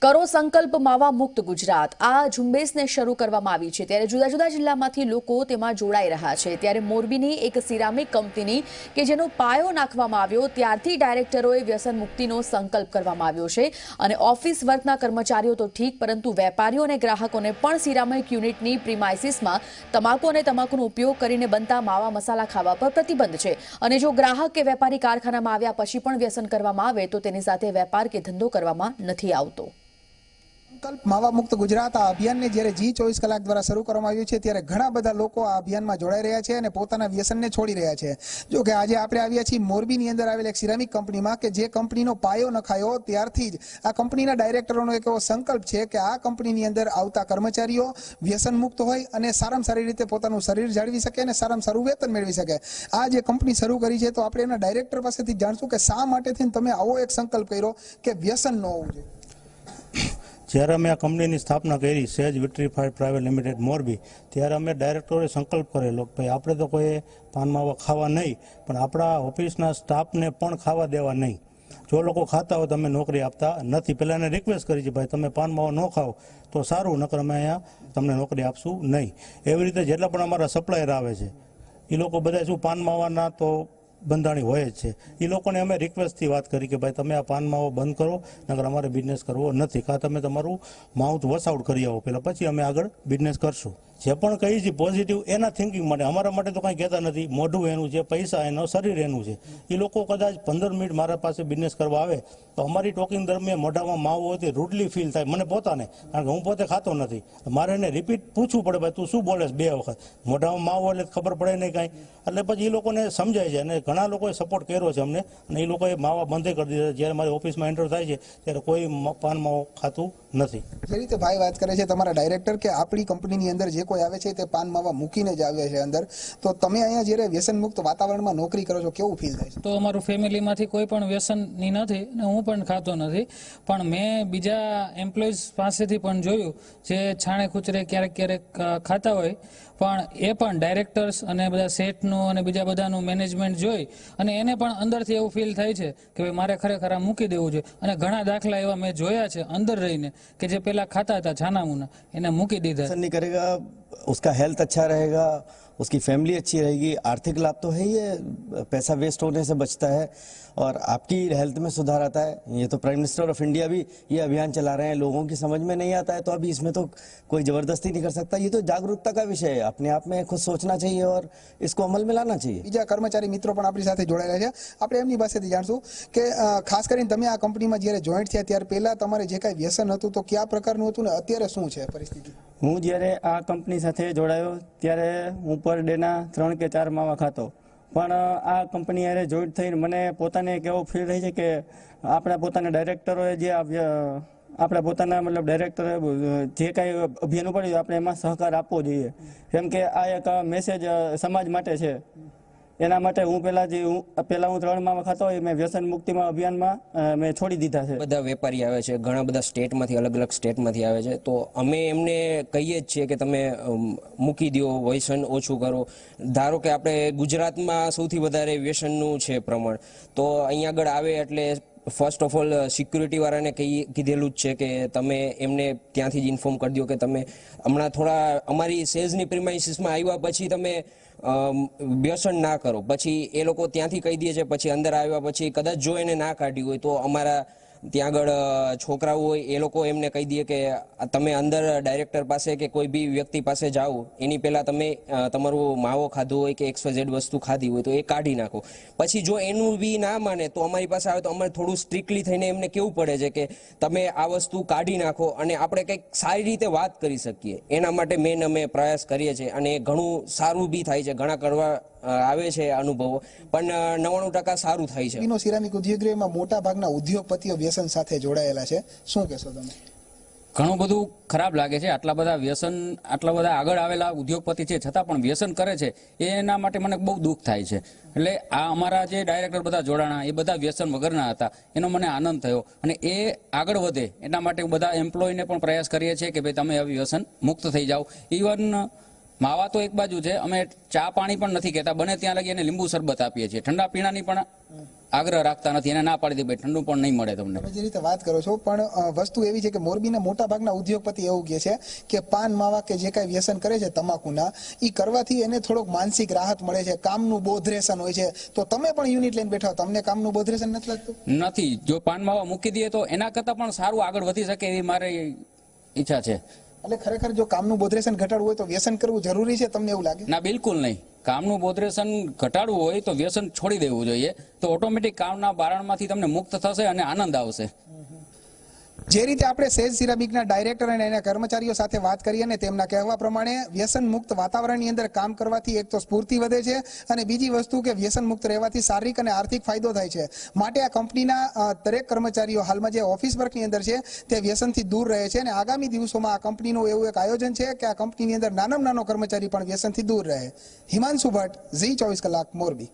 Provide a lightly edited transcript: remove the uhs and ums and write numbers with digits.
કરો સંકલ્પ માવા મુક્ત ગુજરાત આ ઝુંબેશને શરૂ કરવામાં આવી છે ત્યારે જુદા જુદા જિલ્લામાંથી લોકો તેમાં જોડાઈ રહ્યા છે ત્યારે મોરબીની એક સિરામિક કંપનીની કે જેનો પાયો નાખવામાં આવ્યો ત્યારથી ડાયરેક્ટરોએ વ્યસન મુક્તિનો સંકલ્પ કરવામાં આવ્યો છે અને ઓફિસ વર્કના કર્મચારીઓ તો ઠીક પરંતુ વેપારીઓ અને ગ્રાહકોને પણ સિરામિક યુનિટની પ્રીમાઇસીસમાં તમાકુ અને તમાકુનો ઉપયોગ કરીને બનતા માવા મસાલા ખાવા પર પ્રતિબંધ છે અને જો ગ્રાહક કે વેપારી કારખાનામાં આવ્યા પછી પણ વ્યસન કરવામાં આવે તો તેની સાથે વેપાર કે ધંધો કરવામાં નથી આવતો। સંકલ્પ માવા મુક્ત ગુજરાત આ અભિયાનને જ્યારે G24 કલાક દ્વારા શરૂ કરવામાં આવ્યું છે ત્યારે ઘણા બધા લોકો આ અભિયાનમાં જોડાઈ રહ્યા છે અને પોતાના વ્યસનને છોડી રહ્યા છે। જો કે આજે આપણે આવ્યા છીએ મોરબીની અંદર આવેલ એક સિરામિક કંપનીમાં કે જે કંપનીનો પાયો નખાયો ત્યારથી જ આ કંપનીના ડાયરેક્ટરોનો એક એવો સંકલ્પ છે કે આ કંપનીની અંદર આવતા કર્મચારીઓ વ્યસન મુક્ત હોય અને સારામાં સારી રીતે પોતાનું શરીર જાળવી શકે અને સારામાં સારું વેતન મેળવી શકે। આ જે કંપની શરૂ કરી છે તો આપણે એના ડાયરેક્ટર પાસેથી જાણશું કે શા માટેથી તમે આવો એક સંકલ્પ કર્યો કે વ્યસન ન હોવું જોઈએ। જ્યારે અમે આ કંપનીની સ્થાપના કરી સેજ વિટ્રીફાઈડ પ્રાઇવેટ લિમિટેડ મોરબી ત્યારે અમે ડાયરેક્ટરોએ સંકલ્પ કરેલો કે ભાઈ આપણે તો કોઈ પાન માવા ખાવા નહીં પણ આપણા ઓફિસના સ્ટાફને પણ ખાવા દેવા નહીં। જો લોકો ખાતા હોય તો અમે નોકરી આપતા નથી। પહેલાં એને રિક્વેસ્ટ કરી છે ભાઈ તમે પાન માવા ન ખાઓ તો સારું નકર અમે અહીંયા તમને નોકરી આપશું નહીં। એવી રીતે જેટલા પણ અમારા સપ્લાયર આવે છે એ લોકો બધા શું પાન માવાના તો બંધાણી હોય જ છે એ લોકોને અમે રિક્વેસ્ટથી વાત કરી કે ભાઈ તમે આ પાન માવો બંધ કરો નકર અમારે બિઝનેસ કરવો નથી કાં તમે તમારું માઉથ વોશ આઉટ કરી આવો પહેલાં પછી અમે આગળ બિઝનેસ કરશું। જે પણ કહીએ છીએ પોઝિટિવ એના થિંકિંગ માટે અમારા માટે તો કંઈ કહેતા નથી। મોઢું એનું છે પૈસા એનો શરીર એનું છે। એ લોકો કદાચ 15 મિનિટ મારા પાસે બિઝનેસ કરવા આવે તો અમારી ટોકિંગ દરમિયાન મોઢામાં માવો હોય તો રૂડલી ફીલ થાય મને પોતાને કારણ કે હું પોતે ખાતો નથી મારે એને રિપીટ પૂછવું પડે ભાઈ તું શું બોલે 2 વખત મોઢામાં માવો એટલે ખબર પડે નહીં કાંઈ એટલે પછી એ લોકોને સમજાય છે અને ઘણા લોકોએ સપોર્ટ કર્યો છે અમને અને એ લોકોએ માવા બંધ કરી દીધા। જ્યારે મારી ઓફિસમાં એન્ટર થાય છે ત્યારે કોઈ પાન માવો ખાતું નથી। જે રીતે ભાઈ વાત કરે છે તમારા ડાયરેક્ટર કે આપણી કંપનીની અંદર જે કોઈ આવે છે તે પાન માવા મૂકીને જ આવે છે અંદર તો તમે અહીંયા જ્યારે વ્યસન મુક્ત વાતાવરણમાં નોકરી કરો છો કેવું ફીલ થાય છે? તો અમારું ફેમિલીમાંથી કોઈ પણ વ્યસનની નથી ને હું પણ ખાતો નથી પણ મેં બીજા એમ્પ્લોઈઝ પાસેથી પણ જોયું જે છાણે ખૂચરે ક્યારેક ક્યારેક ખાતા હોય પણ એ પણ ડાયરેક્ટર્સ અને બધા સેટનું અને બીજા બધાનું મેનેજમેન્ટ જોઈ અને એને પણ અંદરથી એવું ફીલ થાય છે કે ભાઈ મારે ખરેખર આ મૂકી દેવું જોઈએ અને ઘણા દાખલા એવા મેં જોયા છે અંદર રહીને કે જે પહેલા ખાતા હતા છાનામુના એને મૂકી દીધા। नहीं करेगा उसका हेल्थ अच्छा रहेगा उसकी फैमिली अच्छी रहेगी आर्थिक लाभ तो है ये पैसा वेस्ट होने से बचता है और आपकी हेल्थ में सुधार आता है। ये तो प्राइम मिनिस्टर ऑफ इंडिया भी ये अभियान चला रहे हैं लोगों की समझ में नहीं आता है तो अभी इसमें तो कोई जबरदस्ती नहीं कर सकता। ये तो जागरूकता का विषय है अपने आप में खुद सोचना चाहिए और इसको अमल में लाना चाहिए। બીજા કર્મચારી મિત્રો પણ આપણી સાથે જોડાયેલા છે આપણે એમની પાસેથી જાણશું કે ખાસ કરીને તમે આ કંપનીમાં જ્યારે જોઈન્ટ થયા ત્યારે પહેલા તમારે જે કાંઈ વ્યસન હતું તો કયા પ્રકારનું હતું ને અત્યારે શું છે પરિસ્થિતિ? હું જ્યારે આ કંપની સાથે જોડાયો ત્યારે હું પર ડેના 3 કે 4 માવા ખાતો પણ આ કંપની હારે જોઈન્ટ થઈને મને પોતાને એક એવો ફીલ થાય છે કે આપણા પોતાના ડાયરેક્ટરોએ જે આપણા પોતાના મતલબ ડાયરેક્ટરે જે કાંઈ અભિયાન પડ્યું આપણે એમાં સહકાર આપવો જોઈએ કેમ કે આ એક મેસેજ સમાજ માટે છે। એના માટે હું પહેલા હું 3 માવા ખાતો હોય મેં વ્યસન મુક્તિમાં અભિયાનમાં મેં છોડી દીધા છે। બધા વેપારી આવે છે ઘણા બધા સ્ટેટમાંથી અલગ અલગ સ્ટેટમાંથી આવે છે તો અમે એમને કહીએ જ છીએ કે તમે મૂકી દો વ્યસન ઓછું કરો। ધારો કે આપણે ગુજરાતમાં સૌથી વધારે વ્યસનનું છે પ્રમાણ તો અહીંયા આગળ આવે એટલે ફર્સ્ટ ઓફ ઓલ સિક્યુરિટી વાળાને કીધેલું જ છે કે તમે એમને ત્યાંથી જ ઇન્ફોર્મ કરી દો કે તમે હમણાં થોડા અમારી સેલ્સની પ્રિમાઇસીસમાં આવ્યા પછી તમે વ્યસન ના કરો। પછી એ લોકો ત્યાંથી કહી દે છે પછી અંદર આવ્યા પછી કદાચ જો એને ના કાઢ્યું હોય તો અમારા ત્યાં આગળ છોકરાઓ હોય એ લોકો એમને કહી દે કે તમે અંદર ડાયરેક્ટર પાસે કે કોઈ બી વ્યક્તિ પાસે જાઓ એની પહેલાં તમે તમારું માવો ખાધો હોય કે XYZ વસ્તુ ખાધી હોય તો એ કાઢી નાખો। પછી જો એનું બી ના માને તો અમારી પાસે આવે તો અમારે થોડું સ્ટ્રિક્ટલી થઈને એમને કેવું પડે છે કે તમે આ વસ્તુ કાઢી નાખો અને આપણે કંઈક સારી રીતે વાત કરી શકીએ એના માટે મેન અમે પ્રયાસ કરીએ છીએ અને ઘણું સારું બી થાય છે। ઘણા કરવા આવે છે અનુભવો પણ 99% સારું થાય છે। સિરામિક ઉદ્યોગમાં મોટા ભાગના ઉદ્યોગપતિઓ વ્યસન સાથે જોડાયેલા છે શું કહેશો તમે? ઘણું બધું ખરાબ લાગે છે આટલા બધા વ્યસન આટલા બધા આગળ આવેલા ઉદ્યોગપતિ છે છતાં પણ વ્યસન કરે છે એના માટે મને બહુ દુઃખ થાય છે। એટલે આ અમારા જે ડાયરેક્ટર બધા જોડાણા એ બધા વ્યસન વગરના હતા એનો મને આનંદ થયો અને એ આગળ વધે એના માટે બધા એમ્પ્લોયને પણ પ્રયાસ કરીએ છીએ કે ભાઈ તમે હવે વ્યસન મુક્ત થઈ જાઓ। ઇવન માવા તો એક બાજુ છે અમે ચા પાણી પણ નથી કહેતા બને ત્યાં લગી એને લીંબુ શરબત આપીએ છીએ ઠંડા પીણાની પણ આગ્રહ રાખતા નથી, એને ના પાડી દે ભાઈ ઠંડુ પણ નહીં મળે તમને. તમે જે રીતે વાત કરો છો, પણ વસ્તુ એવી છે કે મોરબીના મોટા ભાગના ઉદ્યોગપતિ એવું કહે છે કે પાન માવા કે જે કાંઈ વ્યસન કરે છે તમાકુના, એ કરવાથી એને થોડોક માનસિક રાહત મળે છે, કામનું બોધરેશન હોય છે. તો તમે પણ યુનિટ લઈને બેઠા, તમને કામનું બોધરેશન નથી લાગતું? નથી, જો પાન માવા મૂકી દઈએ તો એના કરતાં પણ સારું આગળ વધી શકે એવી મારી ઈચ્છા છે. એટલે ખરેખર જો કામનું બોધરેશન ઘટાડવું હોય તો વ્યસન કરવું જરૂરી છે, તમને એવું લાગે? ના, બિલકુલ નહીં. કામનું બોધરેશન ઘટાડવું હોય તો વ્યસન છોડી દેવું જોઈએ, તો ઓટોમેટિક કામના બારણમાંથી તમને મુક્ત થશે અને આનંદ આવશે. જે રીતે આપણે સેજ સિરામિકના ડાયરેક્ટર અને એના કર્મચારીઓ સાથે વાત કરી અને તેમના કહેવા પ્રમાણે વ્યસન મુક્ત વાતાવરણની અંદર કામ કરવાથી એક તો સ્ફૂર્તિ વધે છે અને બીજી વસ્તુ કે વ્યસન મુક્ત રહેવાથી શારીરિક અને આર્થિક ફાયદો થાય છે. માટે આ કંપનીના દરેક કર્મચારીઓ હાલમાં જે ઓફિસ વર્કની અંદર છે તે વ્યસનથી દૂર રહે છે અને આગામી દિવસોમાં આ કંપનીનું એવું એક આયોજન છે કે આ કંપનીની અંદર નાનામાં નાનો કર્મચારી પણ વ્યસનથી દૂર રહે. હિમાંશુ ભટ્ટ, ઝી 24 કલાક, મોરબી.